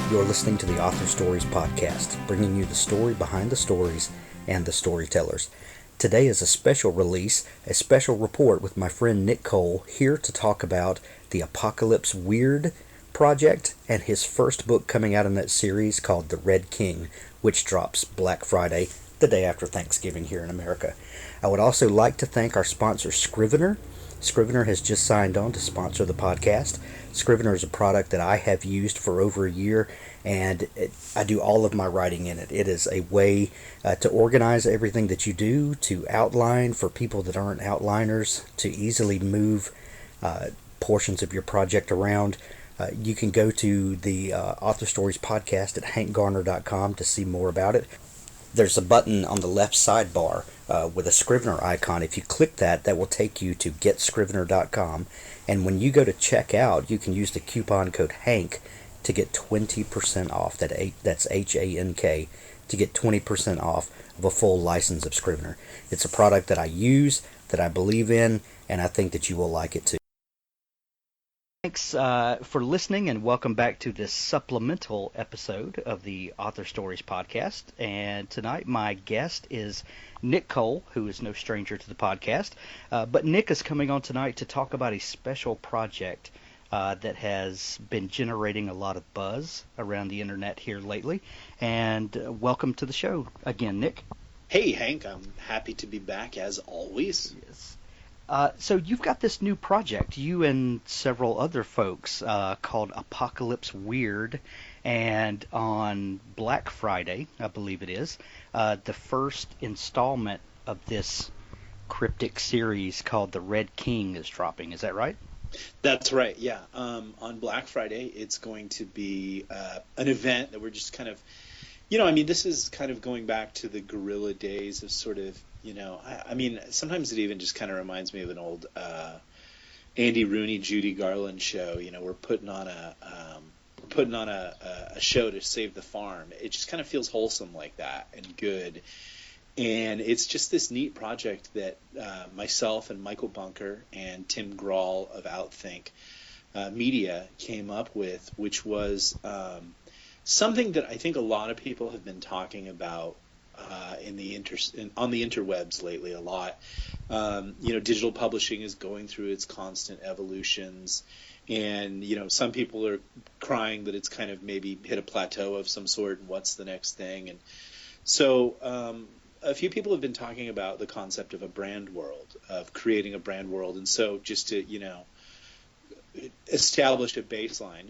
You're listening to the Author Stories podcast, bringing you the story behind the stories and the storytellers. Today is a special release, a special report with my friend Nick Cole, here to talk about the Apocalypse Weird project and his first book coming out in that series called The Red King, which drops Black Friday, the day after Thanksgiving here in America. I would also like to thank our sponsor, Scrivener. Scrivener has just signed on to sponsor the podcast. Scrivener is a product that I have used for over a year, and I do all of my writing in it. It is a way to organize everything that you do, to outline for people that aren't outliners, to easily move portions of your project around. You can go to the Author Stories podcast at hankgarner.com to see more about it. There's a button on the left sidebar with a Scrivener icon. If you click that, that will take you to getscrivener.com. And when you go to check out, you can use the coupon code HANK to get 20% off. That's HANK, to get 20% off of a full license of Scrivener. It's a product that I use, that I believe in, and I think that you will like it too. Thanks for listening, and welcome back to this supplemental episode of the Author Stories podcast. And tonight my guest is Nick Cole, who is no stranger to the podcast. But Nick is coming on tonight to talk about a special project that has been generating a lot of buzz around the internet here lately. And welcome to the show again, Nick. Hey, Hank. I'm happy to be back as always. Yes. So you've got this new project, you and several other folks, called Apocalypse Weird, and on Black Friday, I believe it is, the first installment of this cryptic series called The Red King is dropping. Is that right? That's right, yeah. On Black Friday, it's going to be an event that we're just kind of, this is kind of going back to the guerrilla days of sort of, sometimes it even just kind of reminds me of an old Andy Rooney, Judy Garland show. We're putting on a show to save the farm. It just kind of feels wholesome like that and good. And it's just this neat project that myself and Michael Bunker and Tim Grawl of Outthink Media came up with, which was something that I think a lot of people have been talking about on the interwebs lately a lot. Digital publishing is going through its constant evolutions, and some people are crying that it's kind of maybe hit a plateau of some sort, and what's the next thing. And so a few people have been talking about the concept of a brand world, of creating a brand world. And so just to establish a baseline,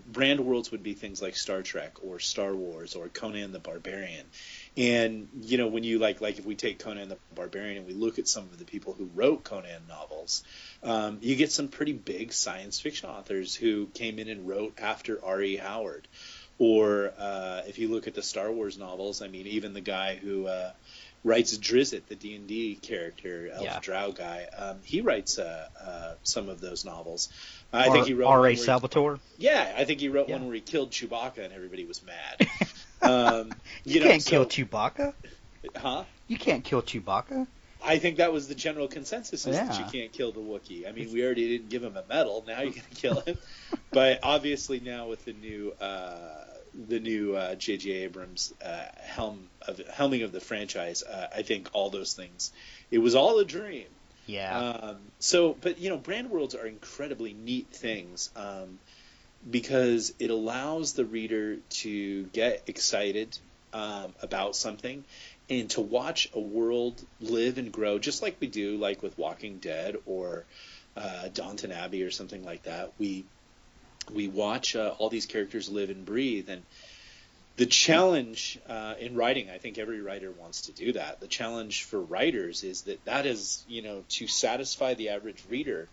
brand worlds would be things like Star Trek or Star Wars or Conan the Barbarian. And when you like if we take Conan the Barbarian and we look at some of the people who wrote Conan novels, you get some pretty big science fiction authors who came in and wrote after R.E. Howard. Or if you look at the Star Wars novels, even the guy who writes Drizzt, the D&D character, Elf Drow guy, he writes some of those novels. I think he wrote R.A. Salvatore. I think he wrote one where he killed Chewbacca and everybody was mad. You can't kill Chewbacca. Huh? You can't kill Chewbacca. I think that was the general consensus, is that you can't kill the Wookiee. We already didn't give him a medal. Now you're going to kill him. But obviously now with the new J.J. Abrams helming of the franchise, I think all those things, it was all a dream. Yeah. But brand worlds are incredibly neat things, because it allows the reader to get excited about something and to watch a world live and grow, just like we do, like with Walking Dead or Downton Abbey or something like that. We watch all these characters live and breathe, and the challenge in writing, I think every writer wants to do that. The challenge for writers is that is, to satisfy the average reader.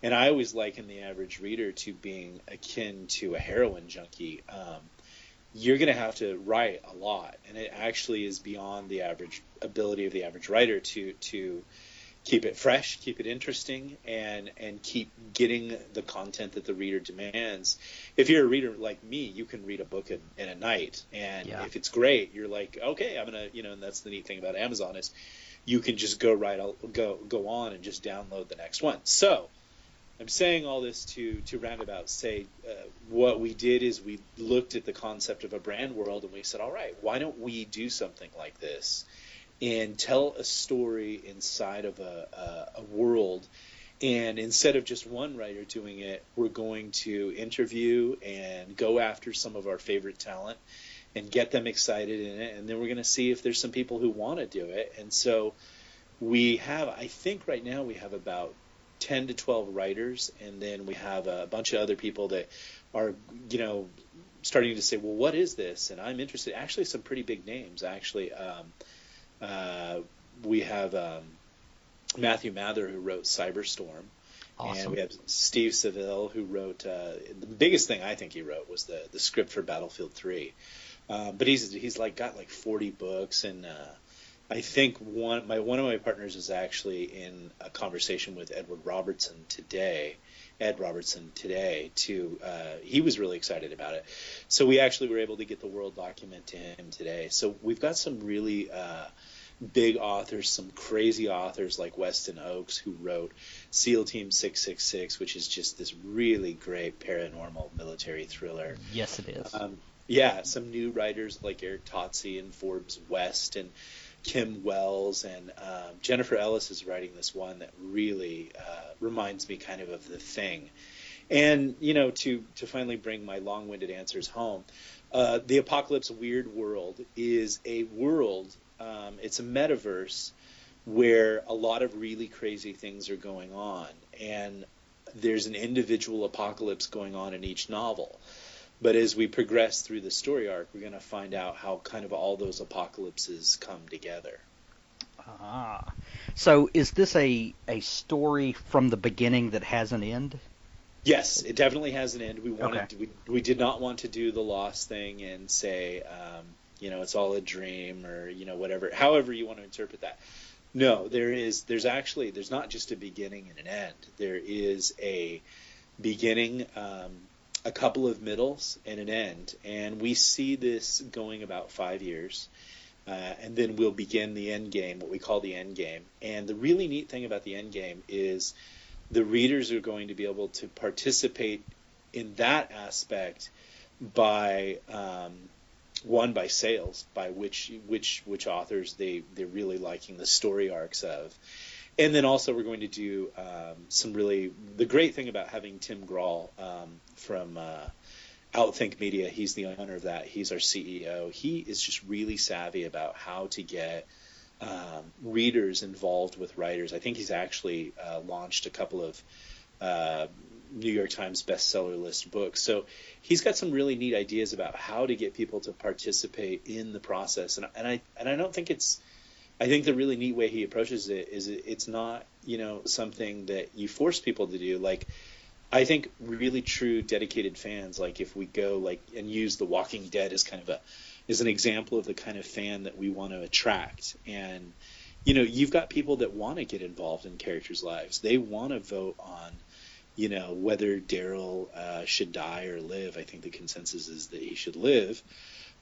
And I always liken the average reader to being akin to a heroin junkie. You're going to have to write a lot, and it actually is beyond the average ability of the average writer to keep it fresh, keep it interesting, and keep getting the content that the reader demands. If you're a reader like me, you can read a book in a night, and if it's great, you're like, okay, I'm gonna, and that's the neat thing about Amazon, is you can just go on and just download the next one. So I'm saying all this to roundabout say what we did is we looked at the concept of a brand world and we said, all right, why don't we do something like this and tell a story inside of a world. And instead of just one writer doing it, we're going to interview and go after some of our favorite talent and get them excited in it. And then we're going to see if there's some people who want to do it. And so we have, I think right now we have about 10 to 12 writers. And then we have a bunch of other people that are, starting to say, well, what is this? And I'm interested. Actually, some pretty big names, actually. Uh, we have Matthew Mather, who wrote Cyberstorm, and we Awesome. have Steve Seville, who wrote the biggest thing I think he wrote was the script for Battlefield 3. But he's like got like 40 books, and I think one of my partners is actually in a conversation with Ed Robertson today. He was really excited about it, so we actually were able to get the World document to him today. So we've got some really big authors, some crazy authors like Weston Oakes, who wrote SEAL Team 666, which is just this really great paranormal military thriller. Yes, it is. Yeah, some new writers like Eric Totzi and Forbes West and Kim Wells, and Jennifer Ellis is writing this one that really reminds me kind of The Thing. And to finally bring my long-winded answers home, the Apocalypse Weird World is a world. It's a metaverse where a lot of really crazy things are going on, and there's an individual apocalypse going on in each novel. But as we progress through the story arc, we're going to find out how kind of all those apocalypses come together. Ah. So is this a story from the beginning that has an end? Yes, it definitely has an end. Okay. We did not want to do the Lost thing and say, it's all a dream, or whatever, however you want to interpret that. No, there's not just a beginning and an end. There is a beginning, a couple of middles, and an end, and we see this going about 5 years. And then we'll begin the end game, what we call the end game. And the really neat thing about the end game is the readers are going to be able to participate in that aspect by one, by sales, by which authors they're really liking the story arcs of. And then also we're going to do the great thing about having Tim Grahl from Outthink Media. He's the owner of that. He's our CEO. He is just really savvy about how to get readers involved with writers. I think he's actually launched a couple of New York Times bestseller list books. So he's got some really neat ideas about how to get people to participate in the process. And I don't think I think the really neat way he approaches it is it's not, something that you force people to do. Like, I think really true dedicated fans, like if we go like and use The Walking Dead as as an example of the kind of fan that we want to attract. And you've got people that want to get involved in characters' lives. They want to vote on whether Daryl should die or live. I think the consensus is that he should live.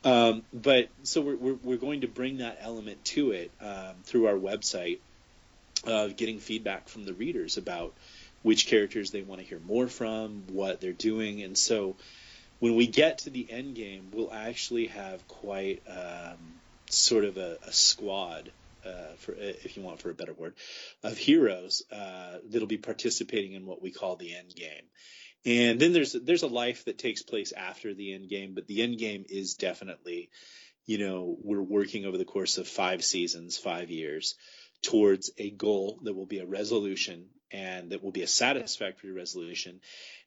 But so we're going to bring that element to it through our website, getting feedback from the readers about which characters they want to hear more from, what they're doing. And so when we get to the end game, we'll actually have quite sort of a squad, if you want for a better word, of heroes that'll be participating in what we call the end game. And then there's a life that takes place after the end game, but the end game is definitely, we're working over the course of 5 seasons, 5 years, towards a goal that will be a resolution, and that will be a satisfactory resolution.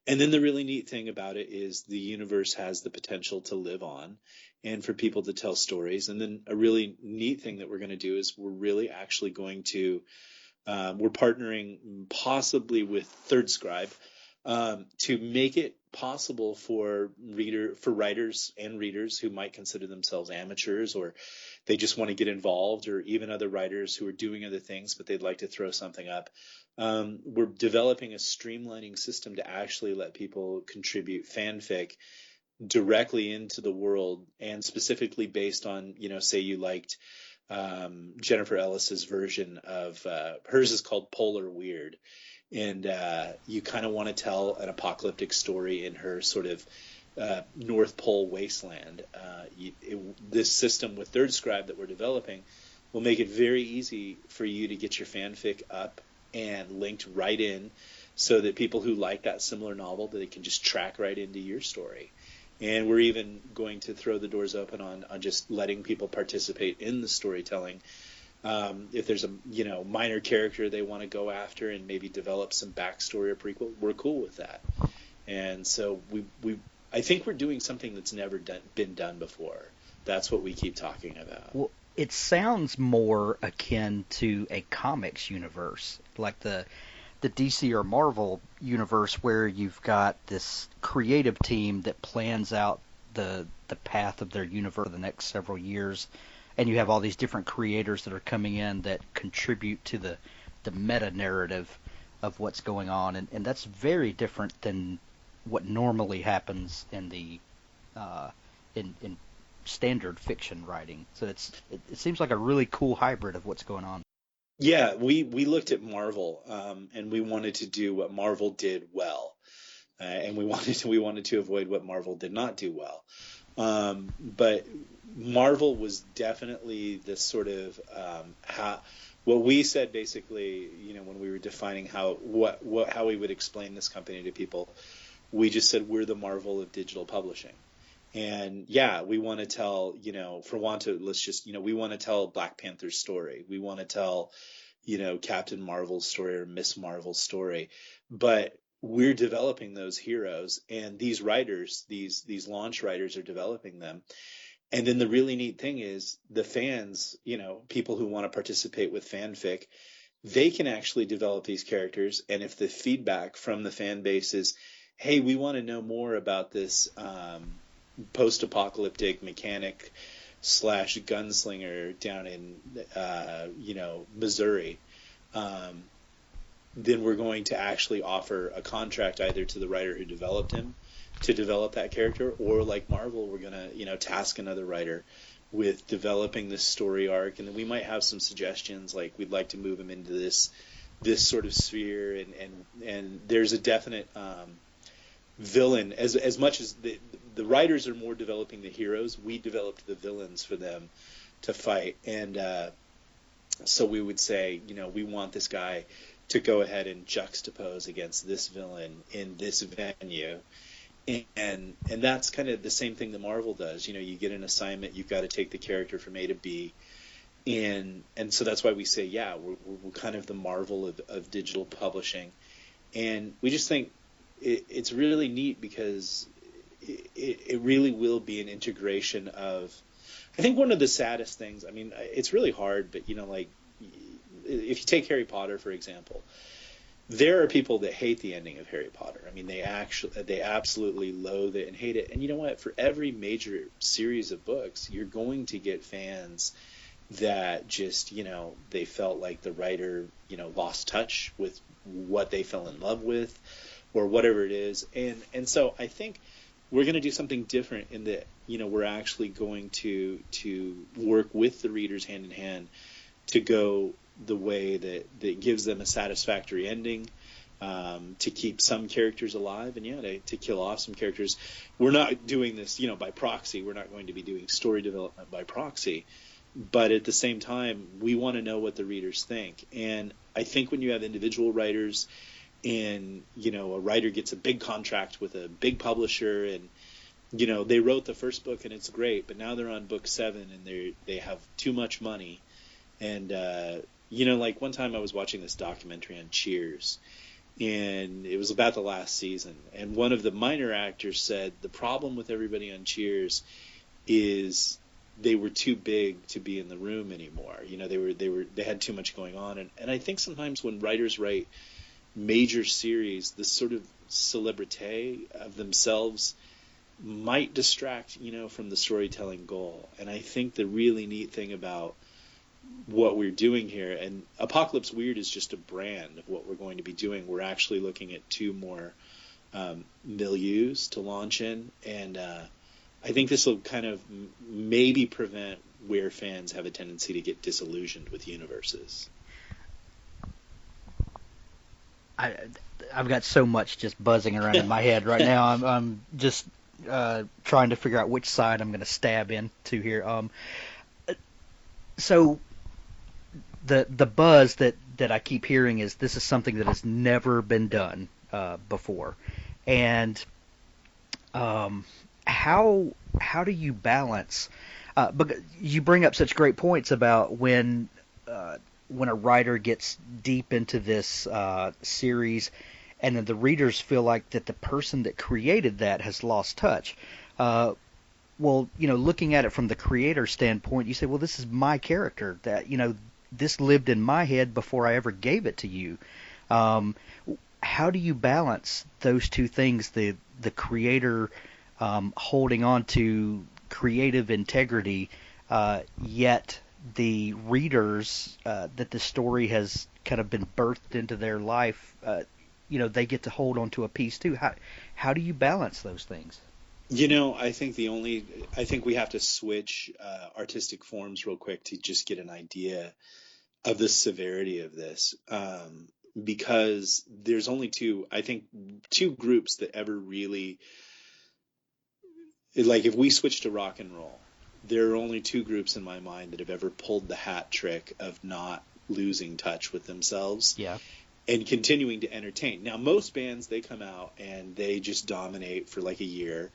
And then the really neat thing about it is the universe has the potential to live on and for people to tell stories. And then a really neat thing that we're going to do is we're really actually going to we're partnering possibly with Third Scribe to make it possible for writers and readers who might consider themselves amateurs, or they just want to get involved, or even other writers who are doing other things but they'd like to throw something up. We're developing a streamlining system to actually let people contribute fanfic directly into the world, and specifically based on, say you liked Jennifer Ellis's version of hers is called Polar Weird. and you kind of want to tell an apocalyptic story in her sort of North Pole wasteland. This system with Third Scribe that we're developing will make it very easy for you to get your fanfic up and linked right in, so that people who like that similar novel, that they can just track right into your story. And we're even going to throw the doors open on just letting people participate in the storytelling. If there's a minor character they want to go after and maybe develop some backstory or prequel, we're cool with that. And so I think we're doing something that's never been done before. That's what we keep talking about. Well, it sounds more akin to a comics universe, like the DC or Marvel universe, where you've got this creative team that plans out the path of their universe for the next several years, and you have all these different creators that are coming in that contribute to the meta narrative of what's going on, and that's very different than what normally happens in the in standard fiction writing. So it seems like a really cool hybrid of what's going on. Yeah, we looked at Marvel, and we wanted to do what Marvel did well, and we wanted to avoid what Marvel did not do well. But Marvel was definitely this sort of what we said basically, when we were defining how we would explain this company to people. We just said we're the Marvel of digital publishing. And yeah, we want to tell, we want to tell Black Panther's story. We want to tell, Captain Marvel's story or Miss Marvel's story. But we're developing those heroes, and these writers, these launch writers, are developing them. And then the really neat thing is the fans, people who want to participate with fanfic, they can actually develop these characters. And if the feedback from the fan base is, hey, we want to know more about this post-apocalyptic mechanic / gunslinger down in Missouri, then we're going to actually offer a contract either to the writer who developed him to develop that character, or like Marvel, we're going to task another writer with developing this story arc, and then we might have some suggestions, like we'd like to move him into this sort of sphere, and there's a definite villain. As much as the writers are more developing the heroes, we developed the villains for them to fight. And so we would say, we want this guy to go ahead and juxtapose against this villain in this venue. And that's kind of the same thing that Marvel does. You get an assignment, you've got to take the character from A to B. And so that's why we say, yeah, we're kind of the Marvel of digital publishing. And we just think it's really neat because it really will be an integration of, I think one of the saddest things, I mean, it's really hard, but like if you take Harry Potter, for example, there are people that hate the ending of Harry Potter. I mean, they absolutely loathe it and hate it. And you know what? For every major series of books, you're going to get fans that just, they felt like the writer, lost touch with what they fell in love with, or whatever it is. And so I think we're going to do something different in that, we're actually going to work with the readers hand in hand to go the way that gives them a satisfactory ending, to keep some characters alive, and to kill off some characters. We're not doing this, by proxy. We're not going to be doing story development by proxy. But at the same time, we want to know what the readers think. And I think when you have individual writers, and a writer gets a big contract with a big publisher, and they wrote the first book and it's great, but now they're on book 7 and they have too much money. And like one time I was watching this documentary on Cheers, and it was about the last season, and one of the minor actors said the problem with everybody on Cheers is they were too big to be in the room anymore. They had too much going on. And I think sometimes when writers write major series, this sort of celebrity of themselves might distract, from the storytelling goal. And I think the really neat thing about what we're doing here, and Apocalypse Weird is just a brand of what we're going to be doing. We're actually looking at 2 more milieus to launch in, and I think this will kind of maybe prevent where fans have a tendency to get disillusioned with universes. I I've got so much just buzzing around in my head right now. I'm just trying to figure out which side I'm going to stab into here. So the buzz that I keep hearing is this is something that has never been done before, and um, how do you balance? Because you bring up such great points about when a writer gets deep into this series, and then the readers feel like that the person that created that has lost touch. Uh, well, looking at it from the creator standpoint, you say, well, this is my character that, this lived in my head before I ever gave it to you. Um, how do you balance those two things? The creator holding on to creative integrity, yet the readers that the story has kind of been birthed into their life, they get to hold on to a piece too. How do you balance those things? I think we have to switch artistic forms real quick to just get an idea of the severity of this. Because there's only I think, two groups that ever really, like, if we switch to rock and roll, there are only two groups in my mind that have ever pulled the hat trick of not losing touch with themselves Yeah. and continuing to entertain. Now, most bands, they come out and they just dominate for like a year.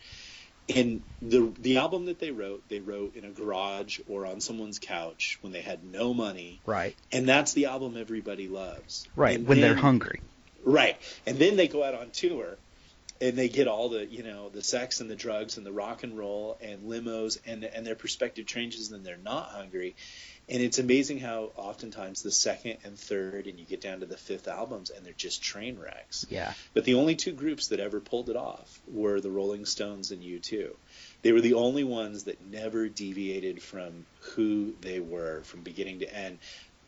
And the album that they wrote in a garage or on someone's couch when they had no money, Right. and that's the album everybody loves. Right. And When they're then hungry. right, and then they go out on tour and they get all the the sex and the drugs and the rock and roll and limos, and their perspective changes and they're not hungry. And it's amazing how oftentimes the second and third, and you get down to the fifth albums, and they're just train wrecks. Yeah. But the only two groups that ever pulled it off were the Rolling Stones and U2. They were the only ones that never deviated from who they were from beginning to end.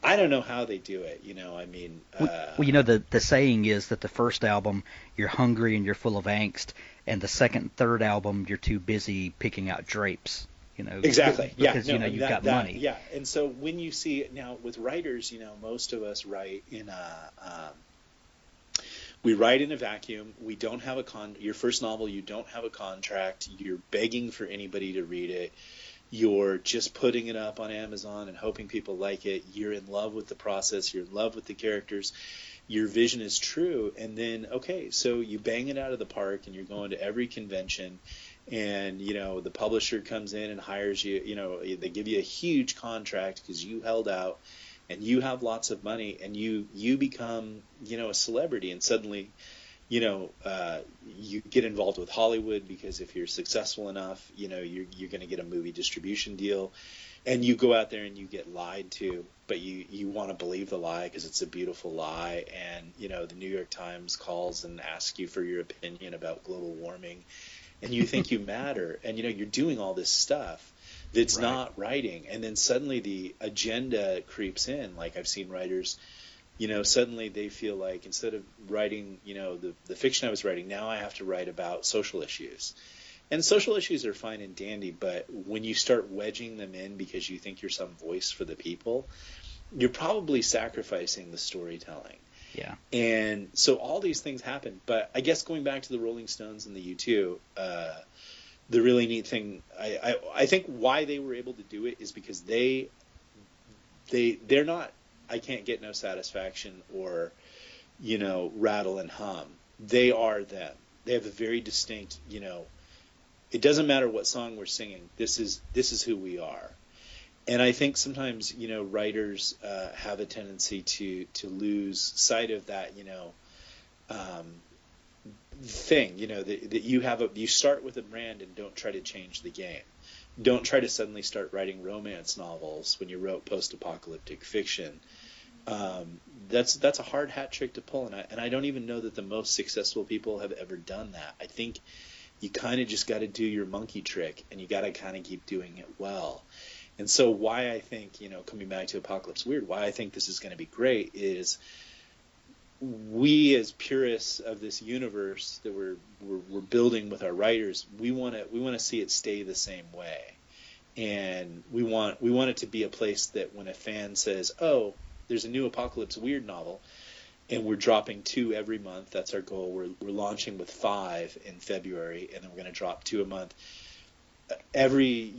I don't know how they do it. I mean, Well, the saying is that the first album you're hungry and you're full of angst, and the second and third album you're too busy picking out drapes. exactly. Yeah. Because No, you've that, got that, money. yeah. And so when you see it now with writers, most of us write in we write in a vacuum. We don't have your first novel, you don't have a contract. You're begging for anybody to read it. You're just putting it up on Amazon and hoping people like it. You're in love with the process. You're in love with the characters. Your vision is true. And then, okay, so you bang it out of the park and you're going to every convention, and, the publisher comes in and hires you. They give you a huge contract because you held out and you have lots of money, and you become, a celebrity. And suddenly, you get involved with Hollywood because if you're successful enough, you're going to get a movie distribution deal, and you go out there and you get lied to, but you want to believe the lie because it's a beautiful lie. And, the New York Times calls and asks you for your opinion about global warming, and you think you matter, and, you're doing all this stuff that's Right. not writing. And then suddenly the agenda creeps in. Like, I've seen writers, suddenly they feel like instead of writing, the fiction I was writing, now I have to write about social issues. And social issues are fine and dandy, but when you start wedging them in because you think you're some voice for the people, you're probably sacrificing the storytelling. Yeah. And so all these things happen. But I guess going back to the Rolling Stones and the U2, the really neat thing, I think why they were able to do it is because they're not I can't get no satisfaction or rattle and hum. They are them. They have a very distinct, it doesn't matter what song we're singing. This is who we are. And I think sometimes writers have a tendency to lose sight of that um, thing, that you start with a brand and don't try to change the game. Don't try to suddenly start writing romance novels when you wrote post-apocalyptic fiction. That's a hard hat trick to pull, and I don't even know that the most successful people have ever done that. I think you kind of just got to do your monkey trick, and you got to kind of keep doing it well. And so why I think, coming back to Apocalypse Weird, why I think this is going to be great is we as purists of this universe that we're building with our writers, we want to see it stay the same way. And we want it to be a place that when a fan says, "Oh, there's a new Apocalypse Weird novel," and we're dropping 2 every month. That's our goal. We're launching with 5 in February, and then we're going to drop 2 a month. Every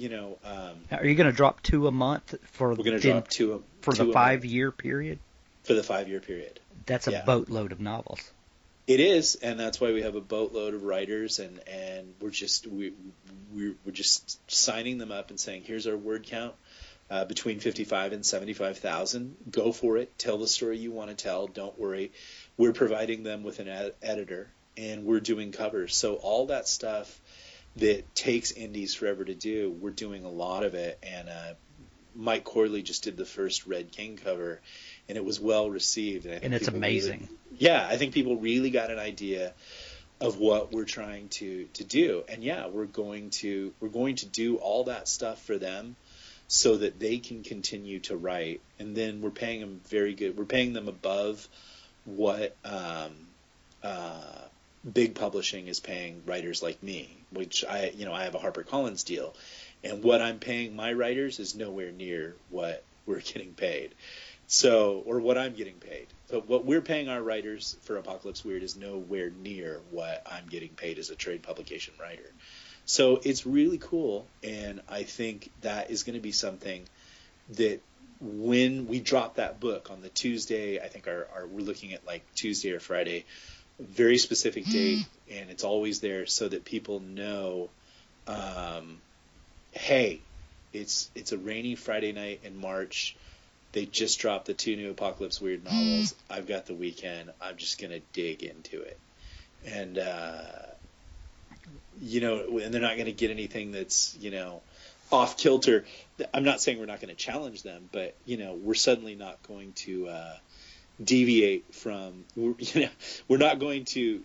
Are you going to drop 2 a month for we're going to drop the two a month 5-year period? for the 5-year period. That's a Yeah. boatload of novels. It is, and that's why we have a boatload of writers, and we're just we're just signing them up and saying, here's our word count, between 55 and 75,000. Go for it. Tell the story you want to tell. Don't worry. We're providing them with an editor, and we're doing covers. So all that stuff that takes indies forever to do, we're doing a lot of it. And Mike Corley just did the first Red King cover, and it was well received. And it's amazing. I think people really got an idea of what we're trying to do. And we're going to do all that stuff for them so that they can continue to write. And then we're paying them we're paying them above what big publishing is paying writers like me, which I have a HarperCollins deal. And what I'm paying my writers is nowhere near what we're getting paid. Or what I'm getting paid. But what we're paying our writers for Apocalypse Weird is nowhere near what I'm getting paid as a trade publication writer. So it's really cool, and I think that is going to be something that when we drop that book on the Tuesday, I think we're looking at like Tuesday or Friday, very specific date, and it's always there so that people know, hey, it's a rainy Friday night in March. They just dropped the 2 new Apocalypse Weird novels. I've got the weekend. I'm just going to dig into it. And, and they're not going to get anything that's, off kilter. I'm not saying we're not going to challenge them, but, we're suddenly not going to deviate from, we're not going to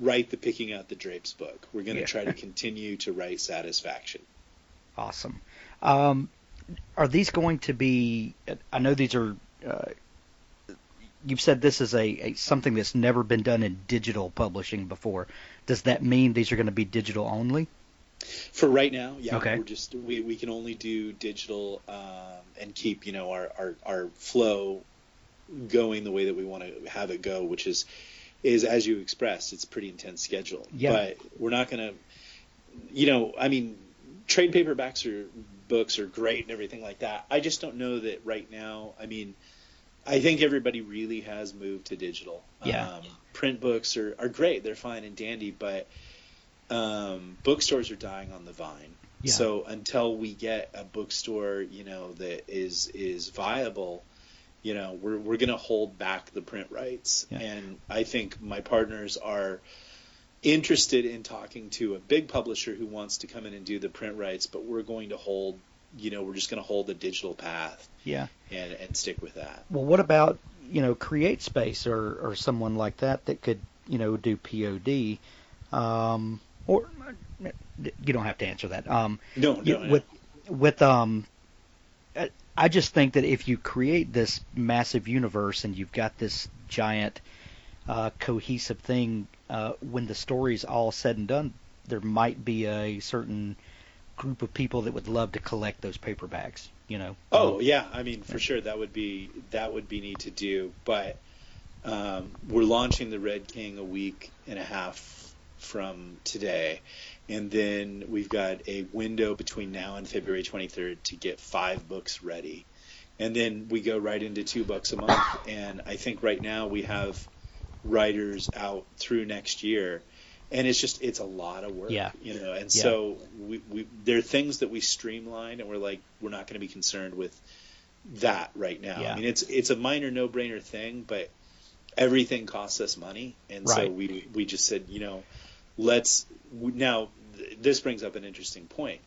write the Picking Out the Drapes book. We're going to try to continue to write Satisfaction. Awesome. Are these going to be? I know these are. You've said this is a something that's never been done in digital publishing before. Does that mean these are going to be digital only? For right now, yeah. Okay. We're just we can only do digital and keep our flow going the way that we want to have it go, which is as you expressed, it's a pretty intense schedule. Yeah. But we're not going to. Trade paperbacks books are great and everything like that. I just don't know that right now. I think everybody really has moved to digital. Yeah. Print books are great. They're fine and dandy, but bookstores are dying on the vine. Yeah. So until we get a bookstore, that is viable, we're going to hold back the print rights. Yeah. And I think my partners are interested in talking to a big publisher who wants to come in and do the print rights, but we're going to hold, we're just going to hold the digital path. Yeah. And stick with that. Well, what about, Create Space or someone like that could, do POD? Or you don't have to answer that. No. I just think that if you create this massive universe and you've got this giant cohesive thing, when the story's all said and done, there might be a certain group of people that would love to collect those paperbacks. Oh yeah, for sure that would be neat to do. But we're launching the Red King a week and a half from today, and then we've got a window between now and February 23rd to get 5 books ready, and then we go right into 2 books a month. And I think right now we have writers out through next year, and it's a lot of work. So we there are things that we streamlined, and we're not going to be concerned with that right now. It's a minor no-brainer thing, but everything costs us money, and so we just said, now this brings up an interesting point.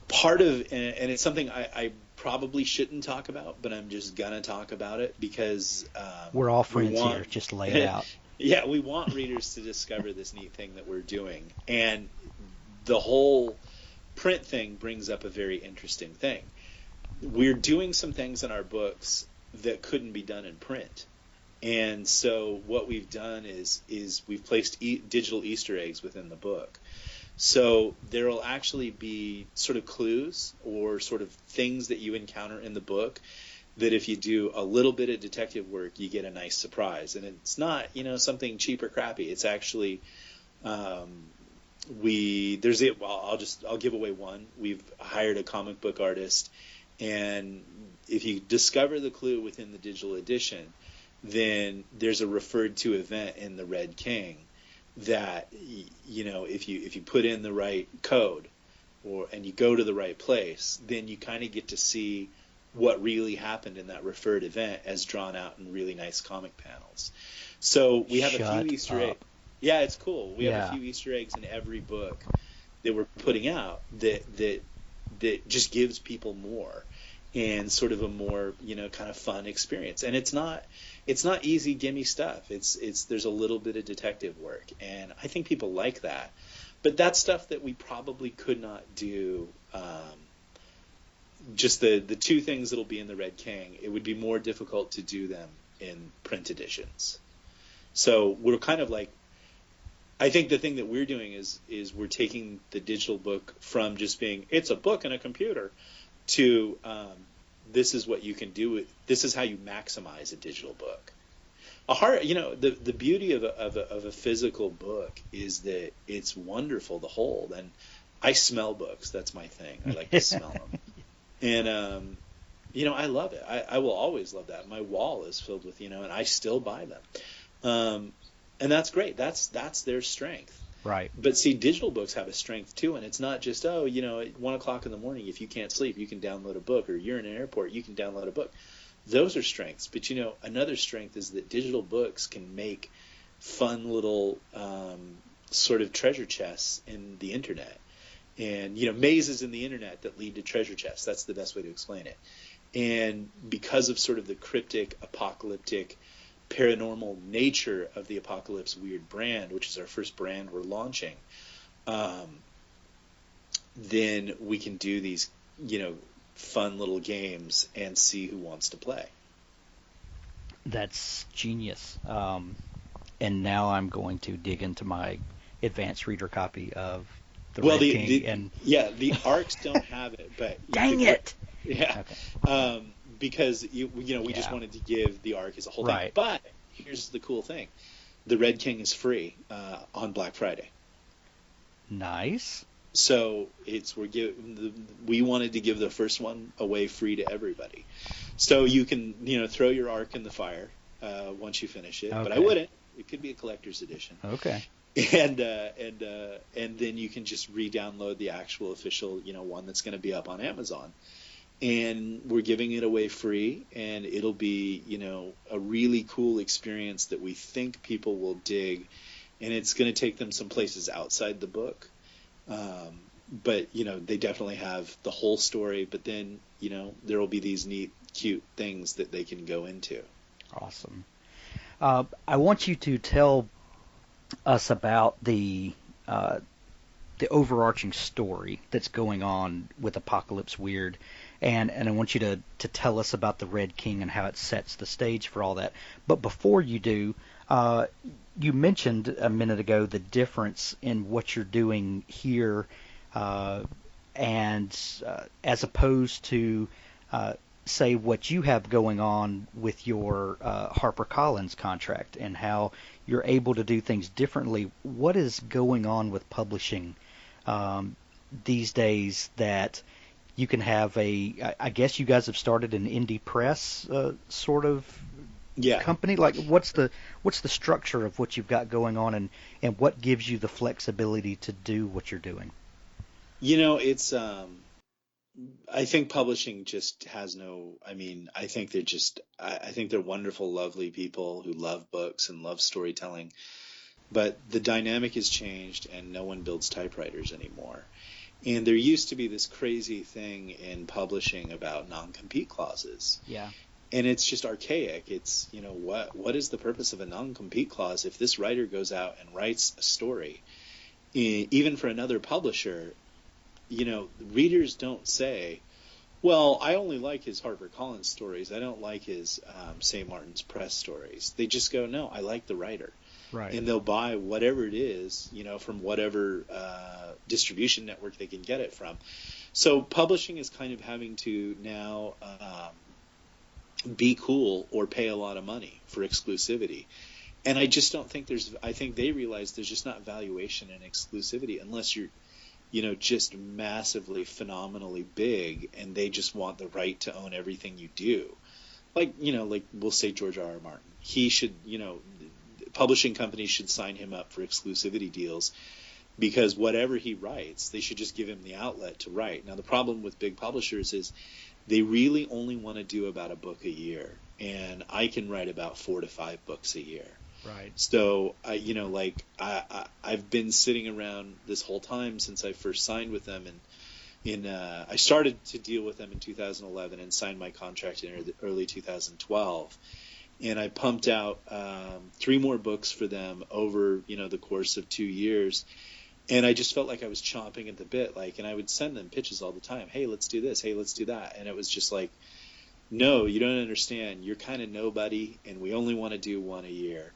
Part of, and it's something I probably shouldn't talk about, but I'm just gonna talk about it because we're all friends here. Just lay it out. Yeah, we want readers to discover this neat thing that we're doing, and the whole print thing brings up a very interesting thing. We're doing some things in our books that couldn't be done in print, and so what we've done is we've placed digital Easter eggs within the book. So there will actually be sort of clues or sort of things that you encounter in the book that if you do a little bit of detective work, you get a nice surprise. And it's not, something cheap or crappy. It's actually, um, I'll give away one. We've hired a comic book artist, and if you discover the clue within the digital edition, then there's a referred to event in the Red King that, if you put in the right code and you go to the right place, then you kind of get to see what really happened in that referred event as drawn out in really nice comic panels. So we have a few Easter eggs. Yeah, it's cool. We have a few Easter eggs in every book that we're putting out that just gives people more and sort of a more, kind of fun experience. And it's not easy gimme stuff. There's a little bit of detective work, and I think people like that. But that's stuff that we probably could not do. Just the two things that'll be in the Red King, it would be more difficult to do them in print editions. So we're kind of like, I think the thing that we're doing is we're taking the digital book from just being, it's a book and a computer, to this is what you can do. This is how you maximize a digital book. The beauty of a physical book is that it's wonderful to hold. And I smell books. That's my thing. I like to smell them. And, I love it. I will always love that. My wall is filled with, and I still buy them. And that's great. That's their strength. Right. But see, digital books have a strength too. And it's not just, at 1 o'clock in the morning, if you can't sleep, you can download a book, or you're in an airport, you can download a book. Those are strengths. But, another strength is that digital books can make fun little sort of treasure chests in the internet. And, mazes in the internet that lead to treasure chests. That's the best way to explain it. And because of sort of the cryptic, apocalyptic, paranormal nature of the Apocalypse Weird brand, which is our first brand we're launching, then we can do these, fun little games and see who wants to play. That's genius. And now I'm going to dig into my advanced reader copy of the Red King. The ARCs don't have it, but dang it! Yeah. Okay. Because we just wanted to give the ARC as a whole thing. But here's the cool thing: the Red King is free on Black Friday. Nice. So we wanted to give the first one away free to everybody. So you can throw your ARC in the fire once you finish it. Okay. But I wouldn't. It could be a collector's edition. Okay. And then you can just re-download the actual official one that's going to be up on Amazon. And we're giving it away free, and it'll be, a really cool experience that we think people will dig, and it's going to take them some places outside the book. But, they definitely have the whole story, but then, there will be these neat, cute things that they can go into. Awesome. I want you to tell us about the overarching story that's going on with Apocalypse Weird. And I want you to tell us about the Red King and how it sets the stage for all that. But before you do, you mentioned a minute ago the difference in what you're doing here and as opposed to, say, what you have going on with your HarperCollins contract and how you're able to do things differently. What is going on with publishing these days that you can have I guess you guys have started an indie press sort of company? Like what's the structure of what you've got going on and what gives you the flexibility to do what you're doing? It's I think publishing just has I think they're wonderful, lovely people who love books and love storytelling, but the dynamic has changed and no one builds typewriters anymore. And there used to be this crazy thing in publishing about non-compete clauses. Yeah. And it's just archaic. It's, what is the purpose of a non-compete clause if this writer goes out and writes a story? Even for another publisher, readers don't say, well, I only like his HarperCollins stories. I don't like his St. Martin's Press stories. They just go, no, I like the writer. Right. And they'll buy whatever it is, from whatever distribution network they can get it from. So publishing is kind of having to now be cool or pay a lot of money for exclusivity. And I just don't think I think they realize there's just not valuation in exclusivity unless you're, just massively, phenomenally big, and they just want the right to own everything you do. Like we'll say George R. R. Martin. He should, publishing companies should sign him up for exclusivity deals, because whatever he writes, they should just give him the outlet to write. Now, the problem with big publishers is they really only want to do about a book a year, and I can write about 4 to 5 books a year. Right. So, I've been sitting around this whole time since I first signed with them, and I started to deal with them in 2011 and signed my contract in early 2012. And I pumped out 3 more books for them over, the course of 2 years. And I just felt like I was chomping at the bit, and I would send them pitches all the time. Hey, let's do this. Hey, let's do that. And it was just like, no, you don't understand. You're kind of nobody, and we only want to do 1 a year.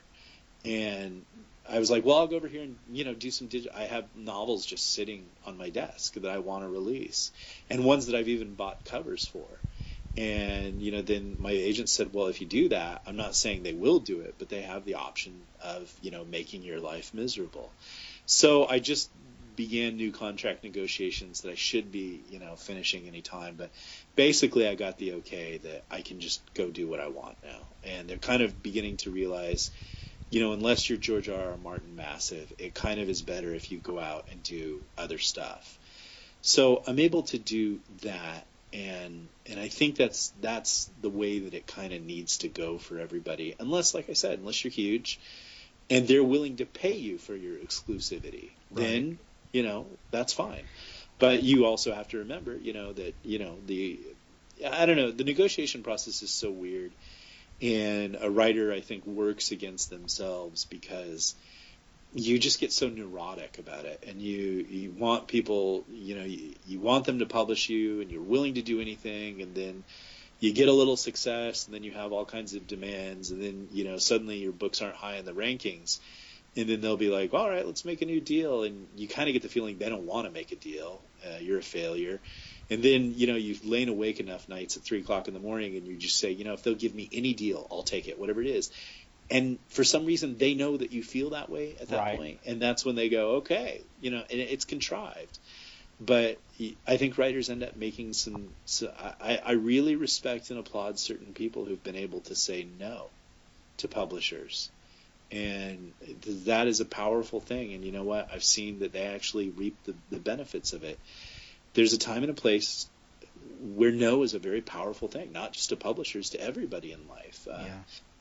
And I was like, well, I'll go over here and, do some digital. I have novels just sitting on my desk that I want to release, and ones that I've even bought covers for. And, then my agent said, well, if you do that, I'm not saying they will do it, but they have the option of, making your life miserable. So I just began new contract negotiations that I should be, finishing any time. But basically I got the okay that I can just go do what I want now. And they're kind of beginning to realize, unless you're George R. R. Martin massive, it kind of is better if you go out and do other stuff. So I'm able to do that. And I think that's the way that it kind of needs to go for everybody. Unless, like I said, unless you're huge and they're willing to pay you for your exclusivity, right, then, that's fine. But you also have to remember, that, the negotiation process is so weird. And a writer, I think, works against themselves because you just get so neurotic about it, and you want people, you want them to publish you, and you're willing to do anything, and then you get a little success, and then you have all kinds of demands, and then, suddenly your books aren't high in the rankings, and then they'll be like, all right, let's make a new deal, and you kind of get the feeling they don't want to make a deal. You're a failure. And then, you've lain awake enough nights at 3 o'clock in the morning, and you just say, if they'll give me any deal, I'll take it, whatever it is. And for some reason, they know that you feel that way at that point. And that's when they go, okay, and it's contrived. But I think writers end up making I really respect and applaud certain people who've been able to say no to publishers. And that is a powerful thing. And you know what? I've seen that they actually reap the benefits of it. There's a time and a place where no is a very powerful thing, not just to publishers, to everybody in life.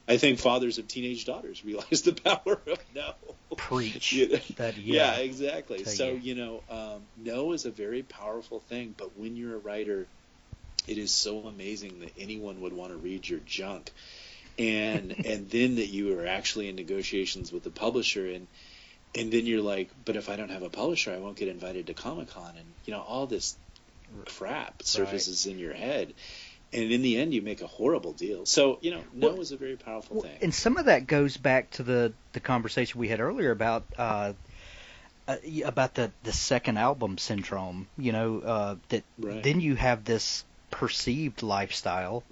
I think fathers of teenage daughters realize the power of no. Preach. Yeah, exactly. So, no is a very powerful thing, but when you're a writer, it is so amazing that anyone would want to read your junk. And then that you are actually in negotiations with the publisher, and then you're like, but if I don't have a publisher, I won't get invited to Comic-Con, and all this crap surfaces in your head. And in the end, you make a horrible deal. So, no is a very powerful thing. And some of that goes back to the conversation we had earlier about the second album syndrome. That then you have this perceived lifestyle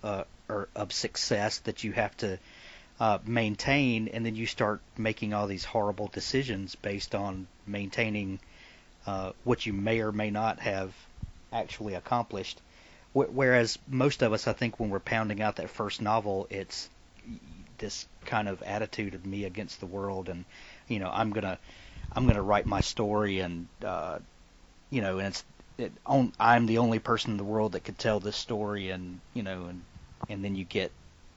or of success that you have to maintain, and then you start making all these horrible decisions based on maintaining what you may or may not have actually accomplished. Whereas most of us, I think, when we're pounding out that first novel, it's this kind of attitude of me against the world, and I'm gonna write my story, and and I'm the only person in the world that could tell this story, and and then you get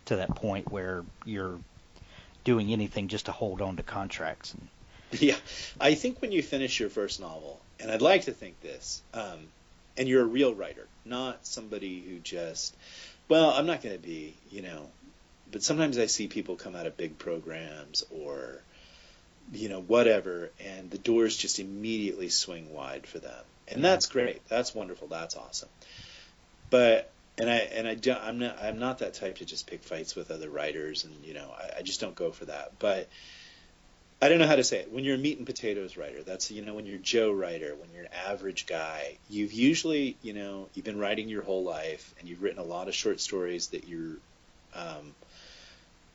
to that point where you're doing anything just to hold on to contracts. Yeah, I think when you finish your first novel, and I'd like to think this. And you're a real writer, not somebody who just, I'm not going to be, but sometimes I see people come out of big programs or, whatever, and the doors just immediately swing wide for them. And that's great. That's wonderful. That's awesome. But, I'm not that type to just pick fights with other writers, and, I just don't go for that. But I don't know how to say it. When you're a meat and potatoes writer, that's, when you're Joe writer, when you're an average guy, you've usually, you've been writing your whole life, and you've written a lot of short stories that you're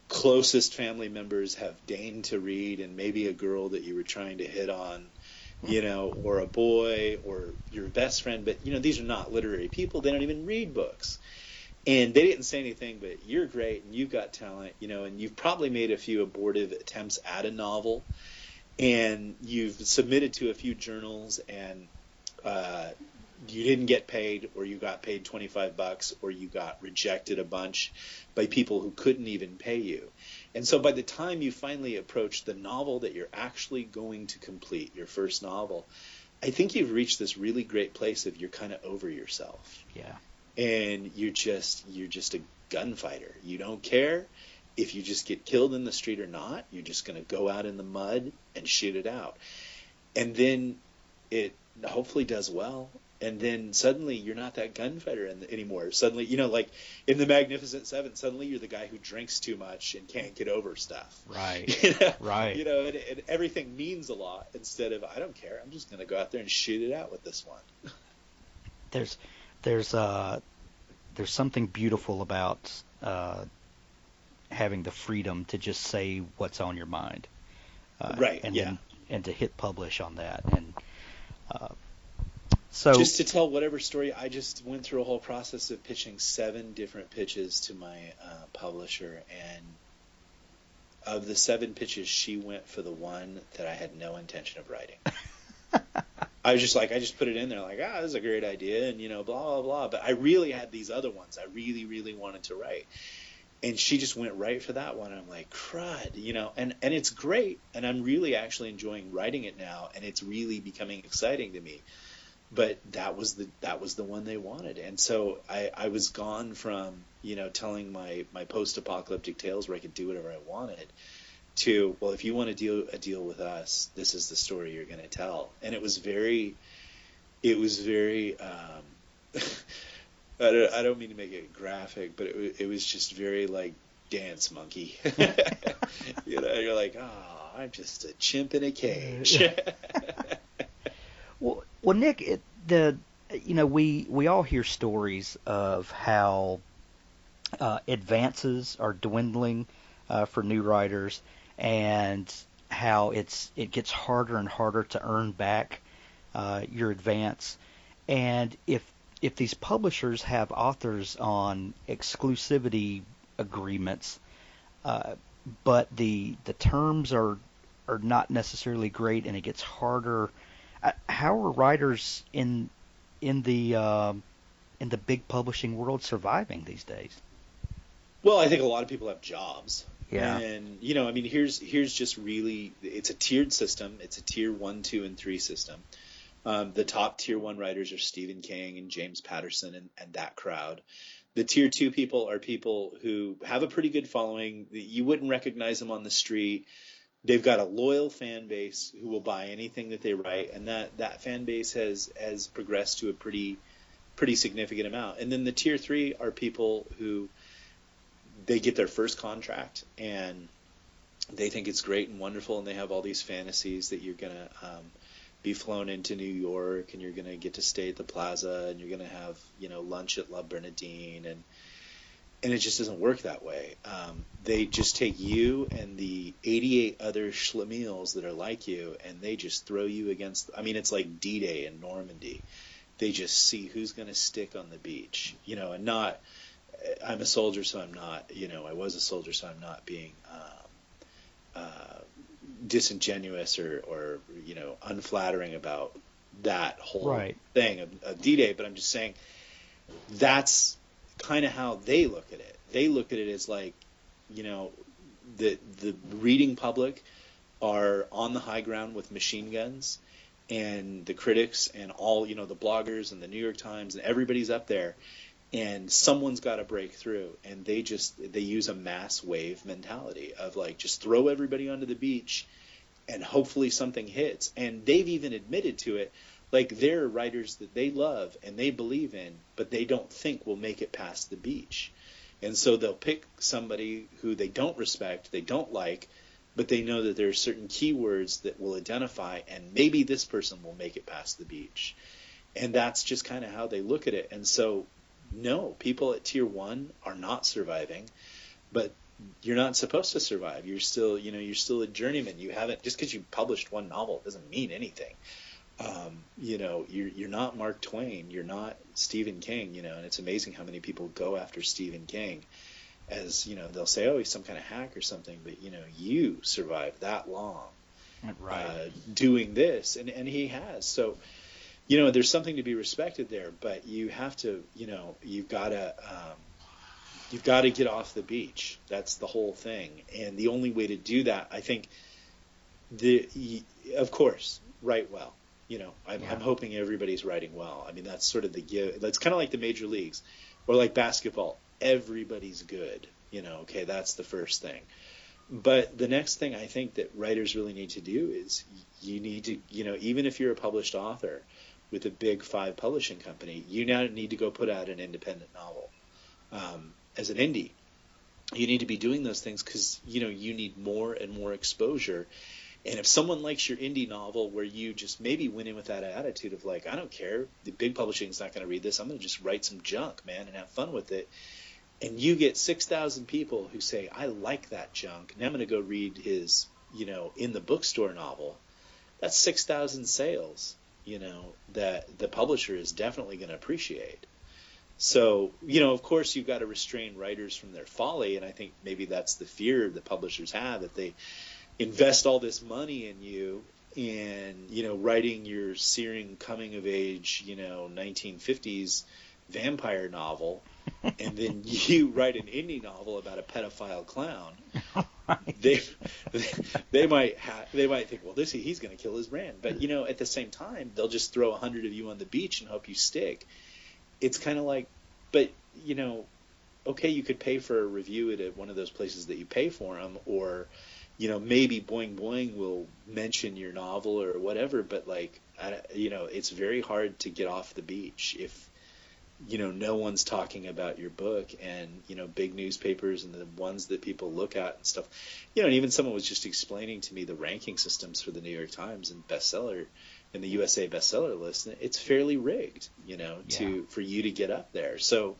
closest family members have deigned to read, and maybe a girl that you were trying to hit on, or a boy or your best friend. But, these are not literary people. They don't even read books. And they didn't say anything, but you're great and you've got talent, and you've probably made a few abortive attempts at a novel, and you've submitted to a few journals, and you didn't get paid, or you got paid $25, or you got rejected a bunch by people who couldn't even pay you. And so by the time you finally approach the novel that you're actually going to complete, your first novel, I think you've reached this really great place of you're kind of over yourself. Yeah. And you're just a gunfighter. You don't care if you just get killed in the street or not. You're just going to go out in the mud and shoot it out. And then it hopefully does well. And then suddenly you're not that gunfighter anymore. Suddenly, like in The Magnificent Seven, suddenly you're the guy who drinks too much and can't get over stuff. Right. Right. And everything means a lot instead of, I don't care. I'm just going to go out there and shoot it out with this one. There's something beautiful about having the freedom to just say what's on your mind, right? And to hit publish on that, and so just to tell whatever story. I just went through a whole process of pitching 7 different pitches to my publisher, and of the 7 pitches, she went for the one that I had no intention of writing. I was just like, I just put it in there like, this is a great idea, and blah, blah, blah. But I really had these other ones I really, really wanted to write. And she just went right for that one. I'm like, crud, and it's great. And I'm really actually enjoying writing it now, and it's really becoming exciting to me. But that was the one they wanted. And so I was gone from, telling my post-apocalyptic tales where I could do whatever I wanted, to, well, if you want to do a deal with us, this is the story you're going to tell. And it was very I don't mean to make it graphic, but it was just very like Dance Monkey. You're like, I'm just a chimp in a cage. well, Nick, we all hear stories of how advances are dwindling for new writers, and how it gets harder and harder to earn back your advance. And if these publishers have authors on exclusivity agreements, but the terms are not necessarily great, and it gets harder, how are writers in the big publishing world surviving these days? Well, I think a lot of people have jobs. Yeah. And, here's just really, it's a tiered system. It's a tier 1, 2, and 3 system. The top tier 1 writers are Stephen King and James Patterson and that crowd. The tier 2 people are people who have a pretty good following. You wouldn't recognize them on the street. They've got a loyal fan base who will buy anything that they write. And that fan base has progressed to a pretty significant amount. And then the tier 3 are people who, they get their first contract and they think it's great and wonderful, and they have all these fantasies that you're going to be flown into New York, and you're going to get to stay at the Plaza, and you're going to have lunch at La Bernardine, and it just doesn't work that way. They just take you and the 88 other schlemiels that are like you, and they just throw you against. I mean, it's like D-Day in Normandy. They just see who's going to stick on the beach, and not. I'm a soldier, so I'm not, I was a soldier, so I'm not being disingenuous or unflattering about that whole thing of D-Day. But I'm just saying that's kind of how they look at it. They look at it as like, the reading public are on the high ground with machine guns, and the critics and all, the bloggers and the New York Times and everybody's up there. And someone's got to break through, and they use a mass wave mentality of like, just throw everybody onto the beach and hopefully something hits. And they've even admitted to it, like there are writers that they love and they believe in, but they don't think will make it past the beach. And so they'll pick somebody who they don't respect, they don't like, but they know that there are certain keywords that will identify, and maybe this person will make it past the beach. And that's just kind of how they look at it. And so no, people at tier 1 are not surviving. but you're not supposed to survive. You're still, you're still a journeyman. You haven't, just because you published one novel doesn't mean anything. You're not Mark Twain. You're not Stephen King, and it's amazing how many people go after Stephen King as, they'll say, oh, he's some kind of hack or something, but, you survived that long Right. doing this, and he has. So, there's something to be respected there, but you have to, you've got to get off the beach. That's the whole thing. And the only way to do that, I think, of course, write well. I'm hoping everybody's writing well. I mean, that's sort of the give. That's kind of like the major leagues, or like basketball. Everybody's good. Okay, that's the first thing. But the next thing I think that writers really need to do is you need to, even if you're a published author with a big 5 publishing company, you now need to go put out an independent novel. As an indie, you need to be doing those things because, you need more and more exposure. And if someone likes your indie novel where you just maybe went in with that attitude of like, I don't care, the big publishing is not going to read this, I'm going to just write some junk, man, and have fun with it. And you get 6,000 people who say, I like that junk, and I'm going to go read his, in the bookstore novel. That's 6,000 sales, that the publisher is definitely going to appreciate. So, of course, you've got to restrain writers from their folly, and I think maybe that's the fear the publishers have, that they invest all this money in you and, writing your searing coming-of-age, 1950s vampire novel, and then you write an indie novel about a pedophile clown. They they might think, well, he's going to kill his brand. But, at the same time, they'll just throw 100 of you on the beach and hope you stick. It's kind of like, but, okay, you could pay for a review at one of those places that you pay for them, or, maybe Boing Boing will mention your novel or whatever, but like, it's very hard to get off the beach if, no one's talking about your book, and, big newspapers and the ones that people look at and stuff, and even someone was just explaining to me the ranking systems for the New York Times and bestseller in the USA bestseller list, and it's fairly rigged, for you to get up there. So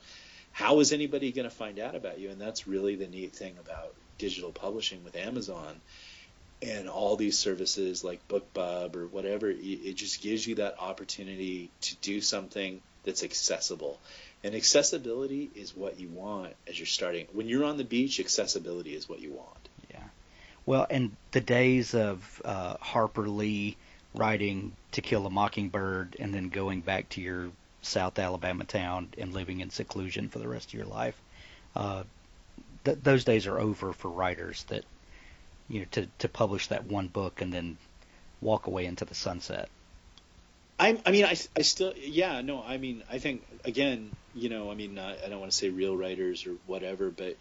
how is anybody going to find out about you? And that's really the neat thing about digital publishing with Amazon and all these services like BookBub or whatever. It just gives you that opportunity to do something that's accessible. And accessibility is what you want as you're starting. When you're on the beach, accessibility is what you want. Yeah. Well, and the days of Harper Lee writing To Kill a Mockingbird and then going back to your South Alabama town and living in seclusion for the rest of your life, those days are over for writers that, to publish that one book and then walk away into the sunset. I still, yeah, no, I think, again, I don't want to say real writers or whatever, but,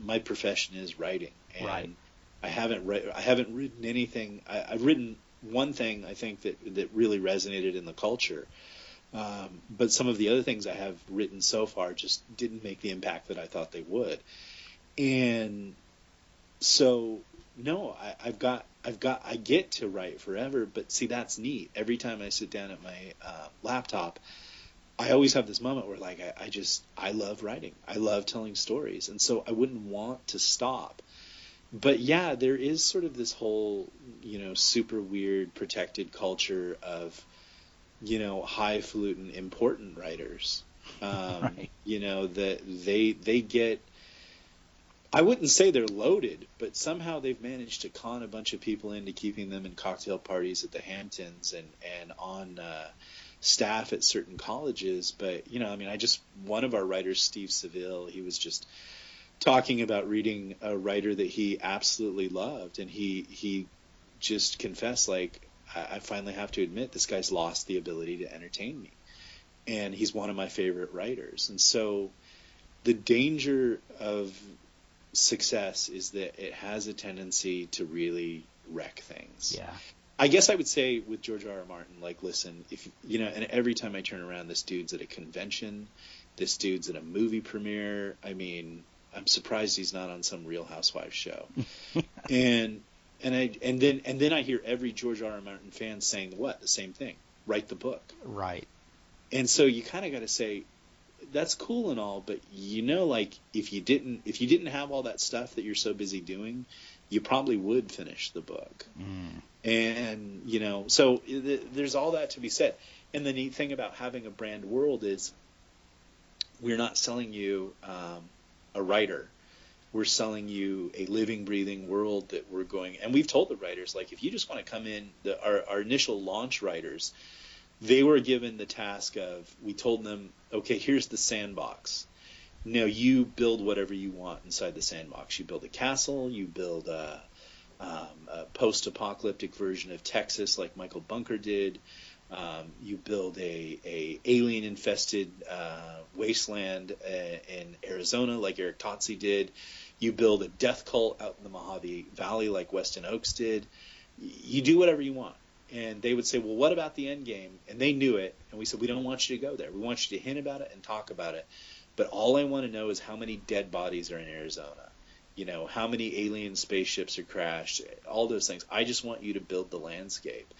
my profession is writing. And right. I haven't written anything. I've written one thing, I think, that really resonated in the culture. But some of the other things I have written so far just didn't make the impact that I thought they would. And so, no, I get to write forever, but see, that's neat. Every time I sit down at my laptop, I always have this moment where, like, I love writing. I love telling stories. And so I wouldn't want to stop. But yeah, there is sort of this whole, super weird protected culture of, highfalutin important writers, right. That they get, I wouldn't say they're loaded, but somehow they've managed to con a bunch of people into keeping them in cocktail parties at the Hamptons and on staff at certain colleges. But, one of our writers, Steve Seville, he was just talking about reading a writer that he absolutely loved. And he just confessed, like, I finally have to admit, this guy's lost the ability to entertain me. And he's one of my favorite writers. And so the danger of success is that it has a tendency to really wreck things. Yeah. I guess I would say with George R.R. Martin, like, listen, if and every time I turn around, this dude's at a convention, this dude's at a movie premiere. I mean, I'm surprised he's not on some Real Housewives show. and then I hear every George R.R. Martin fan saying the same thing: write the book. Right. And so you kind of got to say, that's cool and all, but like if you didn't have all that stuff that you're so busy doing, you probably would finish the book. Mm. And so there's all that to be said. And the neat thing about having a brand world is we're not selling you a writer. We're selling you a living, breathing world that we're going. And we've told the writers, like, if you just want to come in, our initial launch writers, they were given the task of, we told them, okay, here's the sandbox. Now you build whatever you want inside the sandbox. You build a castle, you build a post-apocalyptic version of Texas like Michael Bunker did. You build a alien-infested wasteland in Arizona like Eric Totsi did. You build a death cult out in the Mojave Valley like Weston Oaks did. You do whatever you want. And they would say, well, what about the end game? And they knew it. And we said, we don't want you to go there. We want you to hint about it and talk about it. But all I want to know is how many dead bodies are in Arizona. How many alien spaceships are crashed, all those things. I just want you to build the landscape.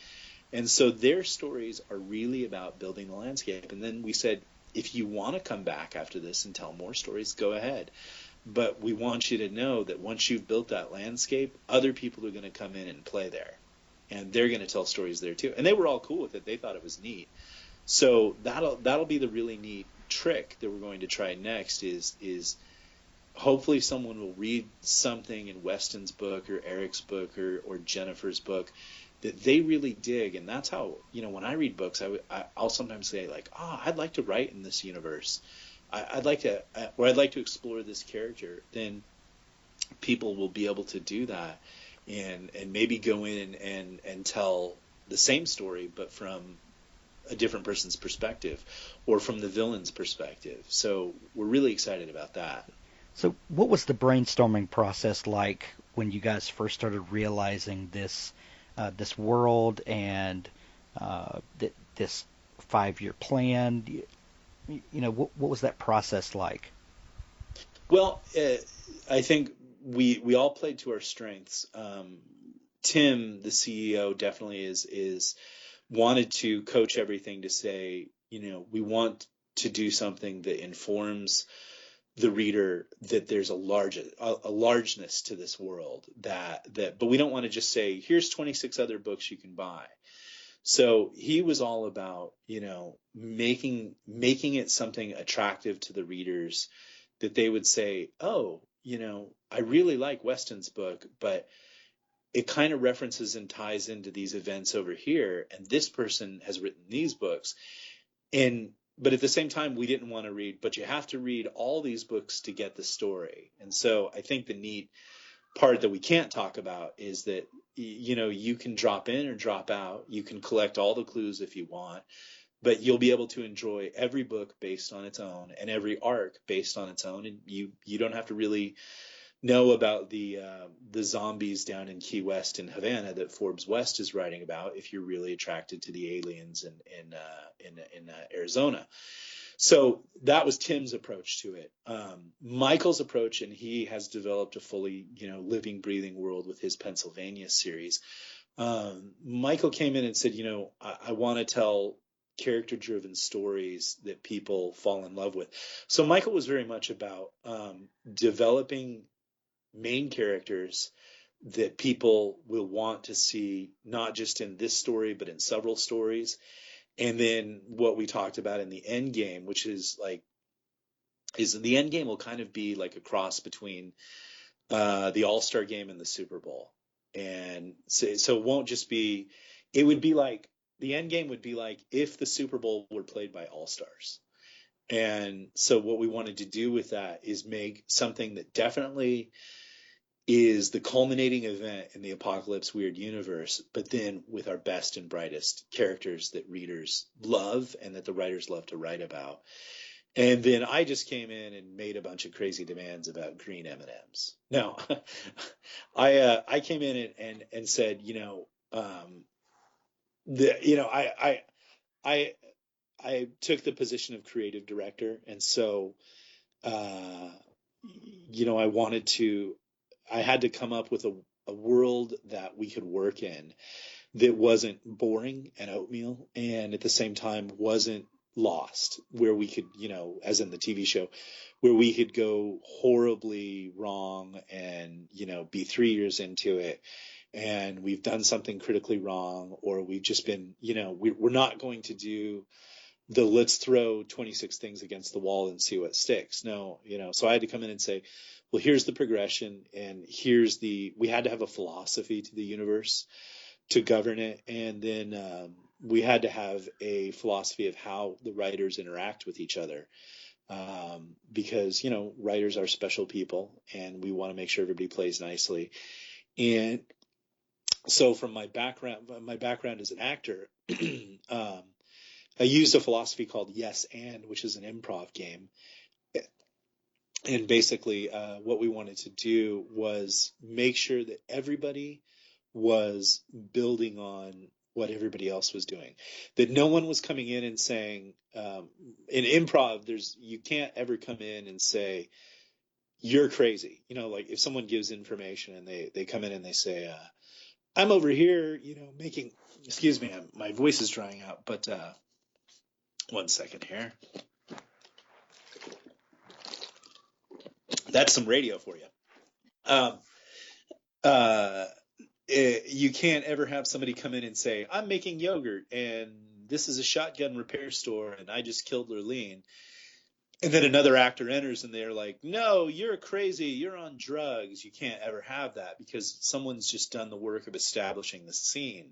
And so their stories are really about building the landscape. And then we said, if you want to come back after this and tell more stories, go ahead. But we want you to know that once you've built that landscape, other people are going to come in and play there. And they're going to tell stories there too. And they were all cool with it. They thought it was neat. So that'll be the really neat trick that we're going to try next is hopefully someone will read something in Weston's book or Eric's book or Jennifer's book that they really dig. And that's how, when I read books, I'll sometimes say like, I'd like to write in this universe. I'd like to explore this character. Then people will be able to do that and maybe go in and tell the same story, but from a different person's perspective or from the villain's perspective. So we're really excited about that. So what was the brainstorming process like when you guys first started realizing this world and this 5-year plan? What was that process like? Well, I think we all played to our strengths. Tim, the CEO, definitely is wanted to coach everything to say, we want to do something that informs the reader that there's a largeness to this world but we don't want to just say, here's 26 other books you can buy. So he was all about, making it something attractive to the readers that they would say, oh, I really like Weston's book, but it kind of references and ties into these events over here. And this person has written these books. But at the same time, we didn't want to read, but you have to read all these books to get the story. And so I think the neat part that we can't talk about is that, you can drop in or drop out. You can collect all the clues if you want, but you'll be able to enjoy every book based on its own and every arc based on its own. And you don't have to really know about the zombies down in Key West and Havana that Forbes West is writing about if you're really attracted to the aliens in Arizona. So that was Tim's approach to it. Michael's approach, and he has developed a fully living, breathing world with his Pennsylvania series. Michael came in and said, I want to tell character-driven stories that people fall in love with. So Michael was very much about developing main characters that people will want to see, not just in this story, but in several stories. And then what we talked about in the end game, which is the end game will kind of be like a cross between the All-Star game and the Super Bowl. And so it won't just be, it would be like, the end game would be like if the Super Bowl were played by All-Stars. And so what we wanted to do with that is make something that definitely is the culminating event in the Apocalypse Weird universe, but then with our best and brightest characters that readers love and that the writers love to write about. And then I just came in and made a bunch of crazy demands about green M&Ms. No, I came in and said, I took the position of creative director, and so I had to come up with a world that we could work in that wasn't boring and oatmeal, and at the same time wasn't lost, where we could, as in the TV show, where we could go horribly wrong and, be 3 years into it and we've done something critically wrong, or we've just been, we're not going to do the let's throw 26 things against the wall and see what sticks. No, so I had to come in and say, well, here's the progression, and we had to have a philosophy to the universe to govern it. And then we had to have a philosophy of how the writers interact with each other. Because, writers are special people and we want to make sure everybody plays nicely. And so from my background as an actor, I used a philosophy called Yes and, which is an improv game. And basically, what we wanted to do was make sure that everybody was building on what everybody else was doing. That no one was coming in and saying, in improv, you can't ever come in and say, you're crazy. Like if someone gives information and they come in and they say, I'm over here, making, excuse me, my voice is drying out, but 1 second here. That's some radio for you. You can't ever have somebody come in and say, I'm making yogurt and this is a shotgun repair store and I just killed Lurleen. And then another actor enters and they're like, no, you're crazy. You're on drugs. You can't ever have that because someone's just done the work of establishing the scene.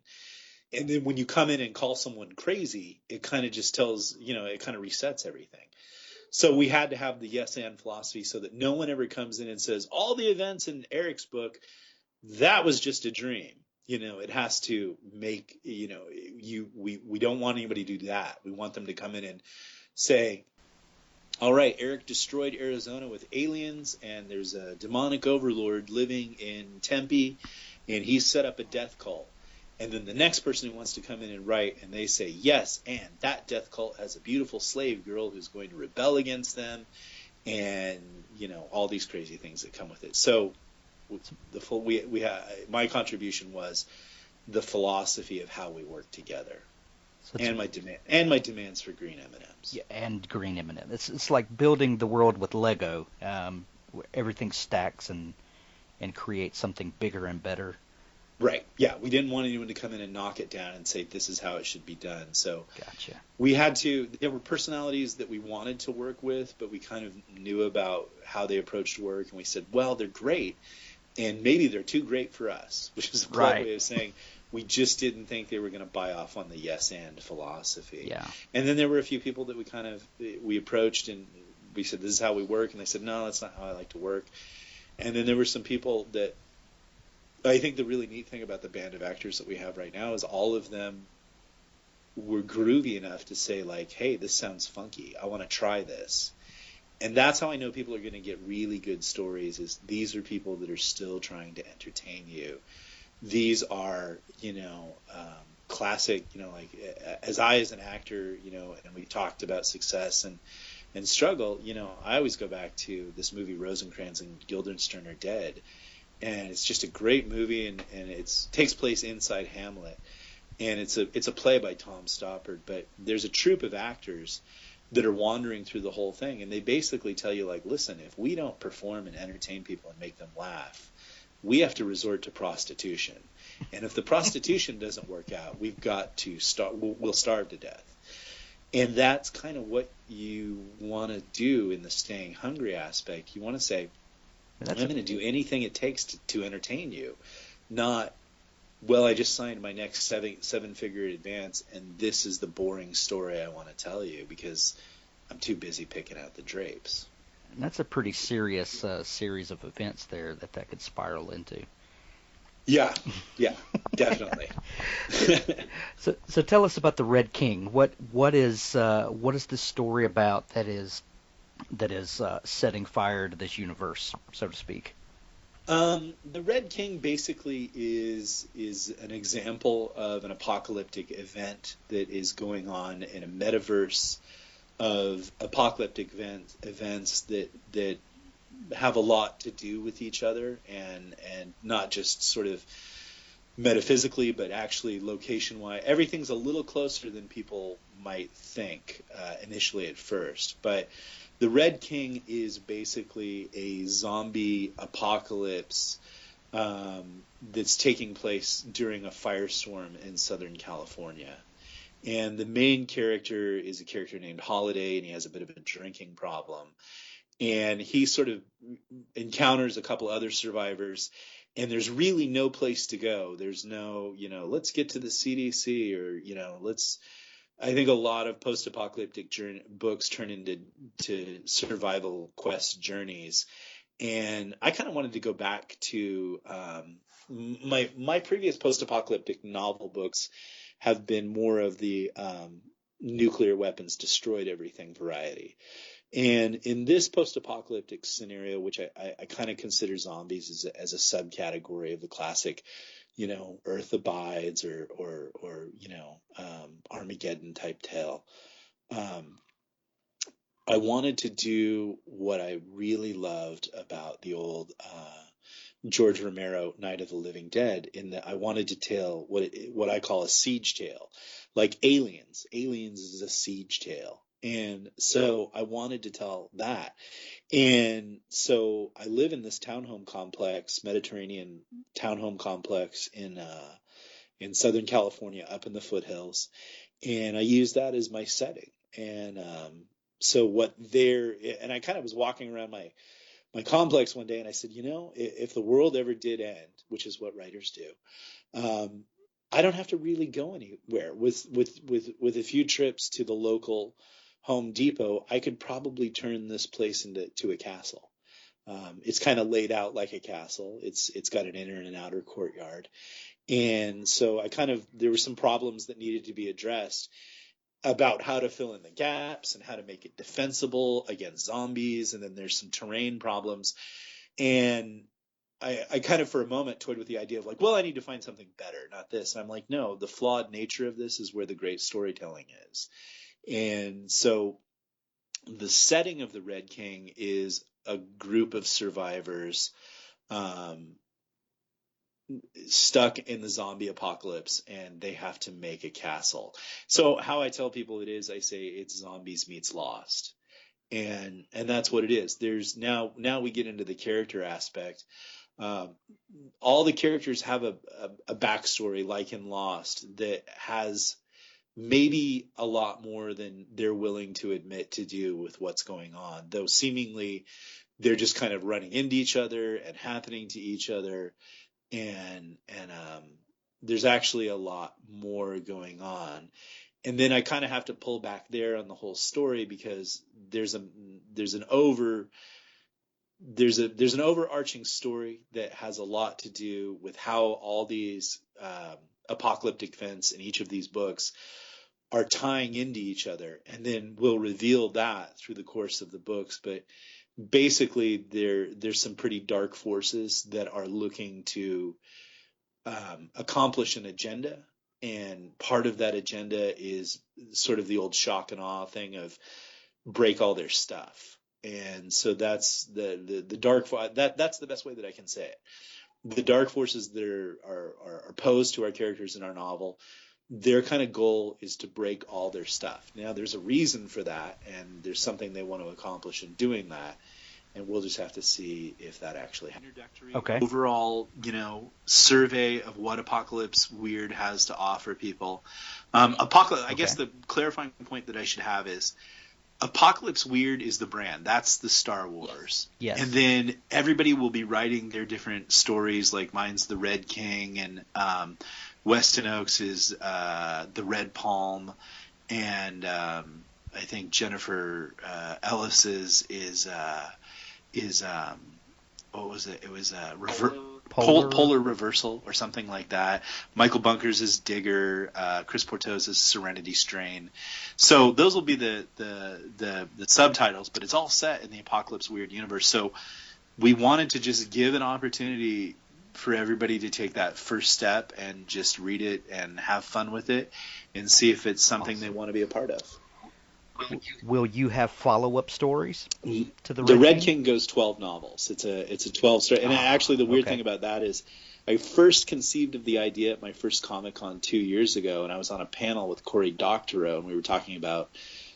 And then when you come in and call someone crazy, it kind of just tells, it kind of resets everything. So we had to have the yes and philosophy so that no one ever comes in and says, all the events in Eric's book, that was just a dream. It has to make, we don't want anybody to do that. We want them to come in and say, all right, Eric destroyed Arizona with aliens, and there's a demonic overlord living in Tempe, and he set up a death cult. And then the next person who wants to come in and write, and they say, yes, and that death cult has a beautiful slave girl who's going to rebel against them, and, all these crazy things that come with it. So my contribution was the philosophy of how we work together. So and my demands for green M&Ms. Yeah, and green M&Ms. It's like building the world with Lego. Where everything stacks and creates something bigger and better. Right. Yeah, we didn't want anyone to come in and knock it down and say this is how it should be done. So gotcha. There were personalities that we wanted to work with, but we kind of knew about how they approached work, and we said, well, they're great, and maybe they're too great for us, which is a polite way of saying we just didn't think they were going to buy off on the yes and philosophy. Yeah. And then there were a few people that we approached and we said, this is how we work. And they said, no, that's not how I like to work. And then there were some people that I think the really neat thing about the band of actors that we have right now is all of them were groovy enough to say like, hey, this sounds funky. I want to try this. And that's how I know people are going to get really good stories is these are people that are still trying to entertain you. These are, classic, like as an actor, and we talked about success and struggle, I always go back to this movie Rosencrantz and Guildenstern Are Dead. And it's just a great movie and it takes place inside Hamlet. And it's a play by Tom Stoppard, but there's a troupe of actors that are wandering through the whole thing. And they basically tell you like, listen, if we don't perform and entertain people and make them laugh, we have to resort to prostitution. And if the prostitution doesn't work out, we've got to we'll starve to death. And that's kind of what you want to do in the staying hungry aspect. You want to say, I'm going to do anything it takes to entertain you. Not, well, I just signed my next seven-figure advance, and this is the boring story I want to tell you because I'm too busy picking out the drapes. And that's a pretty serious series of events there that could spiral into. Yeah, definitely. So tell us about the Red King. What is this story about that is setting fire to this universe, so to speak? The Red King basically is an example of an apocalyptic event that is going on in a metaverse of apocalyptic events that have a lot to do with each other and not just sort of metaphysically, but actually location-wise, everything's a little closer than people might think initially at first. But the Red King is basically a zombie apocalypse that's taking place during a firestorm in Southern California. And the main character is a character named Holiday, and he has a bit of a drinking problem. And he sort of encounters a couple other survivors, and there's really no place to go. There's no, let's get to the CDC, or, I think a lot of post-apocalyptic books turn into survival quest journeys. And I kind of wanted to go back to my previous post-apocalyptic novel books have been more of the nuclear weapons destroyed everything variety. And in this post-apocalyptic scenario, which I kind of consider zombies as a subcategory of the classic, Earth Abides or Armageddon type tale, I wanted to do what I really loved about the old George Romero Night of the Living Dead, in that I wanted to tell what I call a siege tale, like Aliens. Aliens is a siege tale, and so I wanted to tell that. And so I live in this townhome complex, Mediterranean townhome complex in Southern California, up in the foothills, and I use that as my setting. And and I kind of was walking around my complex one day, and I said, if the world ever did end, which is what writers do, I don't have to really go anywhere. With a few trips to the local Home Depot, I could probably turn this place into a castle. It's kind of laid out like a castle. It's got an inner and an outer courtyard, and so there were some problems that needed to be addressed about how to fill in the gaps and how to make it defensible against zombies. And then there's some terrain problems. And I kind of for a moment toyed with the idea of like, well, I need to find something better, not this. And I'm like, no, the flawed nature of this is where the great storytelling is. And so the setting of the Red King is a group of survivors stuck in the zombie apocalypse, and they have to make a castle. So how I tell people it is, I say it's zombies meets Lost, and that's what it is. There's now we get into the character aspect. All the characters have a backstory, like in Lost, that has maybe a lot more than they're willing to admit to do with what's going on, though seemingly they're just kind of running into each other and happening to each other. And there's actually a lot more going on. And then I kind of have to pull back there on the whole story, because there's an overarching story that has a lot to do with how all these apocalyptic events in each of these books are tying into each other, and then we'll reveal that through the course of the books. But basically, there's some pretty dark forces that are looking to accomplish an agenda, and part of that agenda is sort of the old shock and awe thing of break all their stuff. And so that's the dark. That's the best way that I can say it. The dark forces that are opposed to our characters in our novel, their kind of goal is to break all their stuff. Now, there's a reason for that, and there's something they want to accomplish in doing that, and we'll just have to see if that actually happens. Okay. Overall, survey of what Apocalypse Weird has to offer people. Apocalypse. I guess the clarifying point that I should have is Apocalypse Weird is the brand. That's the Star Wars. Yes. And then everybody will be writing their different stories. Like mine's the Red King, and Weston Oaks is the Red Palm, and I think Jennifer Ellis's is what was it? It was Polar Reversal or something like that. Michael Bunkers is Digger. Chris Portos is Serenity Strain. So those will be the subtitles, but it's all set in the Apocalypse Weird universe. So we wanted to just give an opportunity for everybody to take that first step and just read it and have fun with it and see if it's something they want to be a part of. Will you have follow-up stories to the The Red Red King? King goes 12 novels. It's a 12 story. And Ah, actually, the weird okay. thing about that is, I first conceived of the idea at my first Comic Con 2 years ago, and I was on a panel with Cory Doctorow, and we were talking about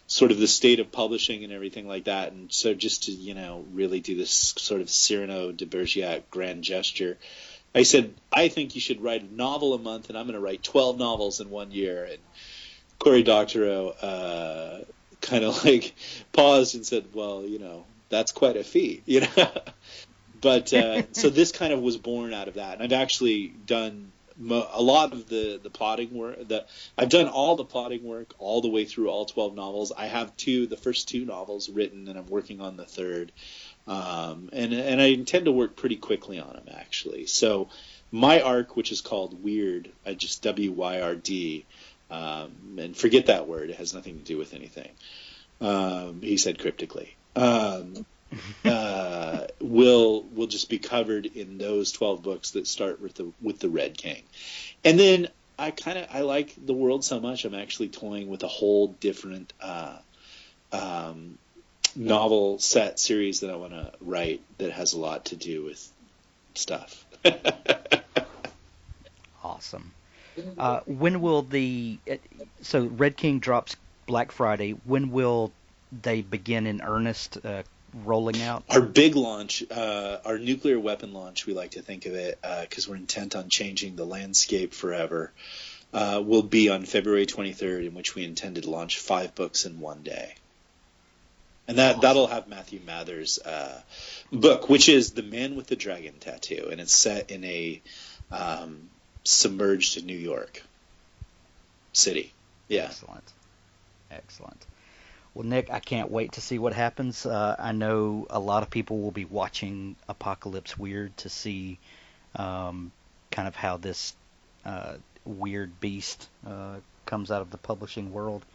sort of the state of publishing and everything like that. And so, just to really do this sort of Cyrano de Bergerac grand gesture, I said, I think you should write a novel a month, and I'm going to write 12 novels in 1 year. And Cory Doctorow kind of like paused and said, well, that's quite a feat, But so this kind of was born out of that. And I've actually done a lot of the plotting work. I've done all the plotting work all the way through all 12 novels. I have the first two novels written, and I'm working on the third. And I intend to work pretty quickly on them, actually. So my arc, which is called Weird, just Wyrd, and forget that word. It has nothing to do with anything. He said cryptically. Will just be covered in those 12 books that start with the Red King. And then I like the world so much, I'm actually toying with a whole different novel set series that I want to write that has a lot to do with stuff. Awesome. When will so Red King drops Black Friday. When will they begin in earnest rolling out? Our big launch, our nuclear weapon launch, we like to think of it, because we're intent on changing the landscape forever, will be on February 23rd, in which we intend to launch 5 books in one day. And that'll have Matthew Mather's book, which is The Man with the Dragon Tattoo, and it's set in a submerged New York City. Yeah. Excellent. Well, Nick, I can't wait to see what happens. I know a lot of people will be watching Apocalypse Weird to see kind of how this weird beast comes out of the publishing world.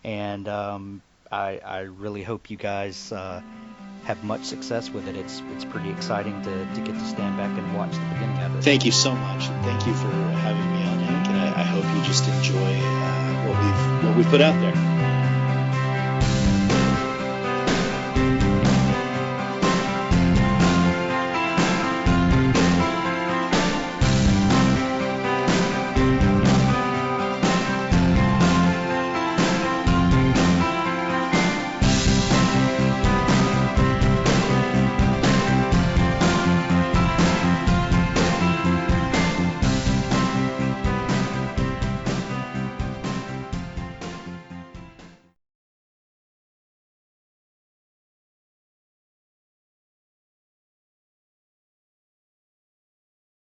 And I really hope you guys have much success with it. It's pretty exciting to get to stand back and watch the beginning of it. Thank you so much. Thank you for having me on, Hank, and I hope you just enjoy what we've put out there.